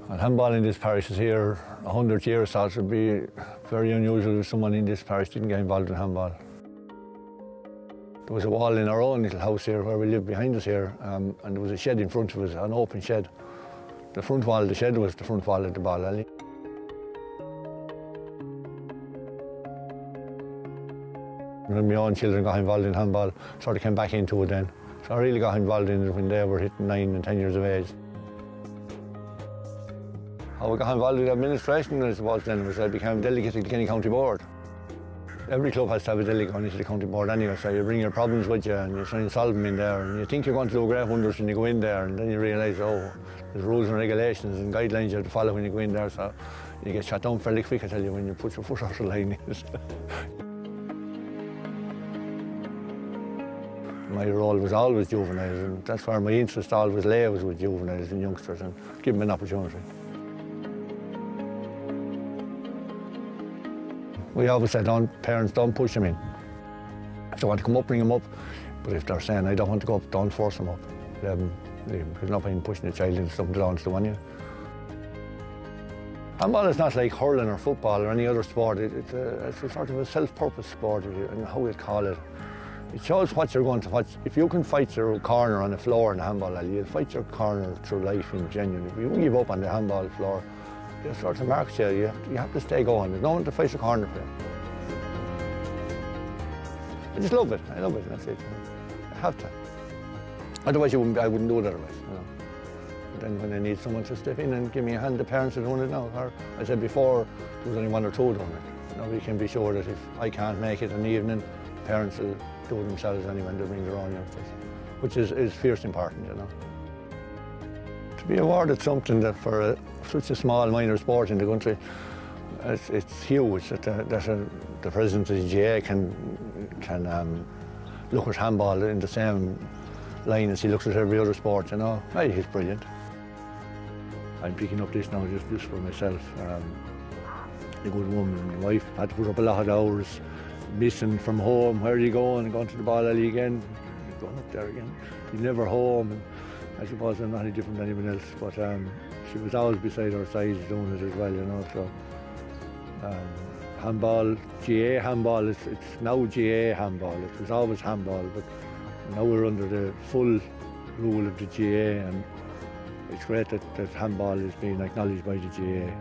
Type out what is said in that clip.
And handball in this parish is here 100 years, so it would be very unusual if someone in this parish didn't get involved in handball. There was a wall in our own little house here where we lived behind us here, and there was a shed in front of us, an open shed. The front wall of the shed was the front wall of the ball alley. When my own children got involved in handball, sort of came back into it then. So I really got involved in it when they were hitting 9 and 10 years of age. How I got involved with administration, I suppose, then was I became delegate of the Kenny County Board. Every club has to have a delegate on to the county board anyway, so you bring your problems with you and you try and solve them in there, and you think you're going to do great wonders when you go in there, and then you realise, oh, there's rules and regulations and guidelines you have to follow when you go in there, so you get shut down fairly quick, I tell you, when you put your foot off the line. My role was always juveniles, and that's where my interest always lay, was with juveniles and youngsters, and give them an opportunity. We always said, parents, don't push them in. If they want to come up, bring them up. But if they're saying, I don't want to go up, don't force them up. Leave them. There's no point in pushing a child into something they don't want to do anyway. Handball is not like hurling or football or any other sport. It's a sort of a self-purpose sport, and how you'd call it. It shows what you're going to watch. If you can fight your corner on the floor in the handball alley, you'll fight your corner through life in genuine. If you can give up on the handball floor, it sort of marks you. You have to stay going. There's no one to fight your corner for you. I just love it. I love it. That's it. I have to. Otherwise, I wouldn't do it otherwise. You know. But then when I need someone to step in and give me a hand, the parents are doing it now. Or I said before, there was only 1 or 2 doing it. Now we can be sure that if I can't make it in the evening, parents will do it themselves anyway, and they'll bring their own youngsters, which is fierce important, you know. To be awarded something that for such a small minor sport in the country, it's huge that the president of the GA can look at handball in the same line as he looks at every other sport, you know. I think he's brilliant. I'm picking up this now just for myself. A good woman, my wife, had to put up a lot of hours, missing from home. Where are you going? Going to the ball alley again? You're going up there again. You're never home. And I suppose I'm not any different than anyone else, but she was always beside her side doing it as well, you know. So handball, GA handball, it's now GA handball. It was always handball, but now we're under the full rule of the GA, and it's great that handball is being acknowledged by the GA.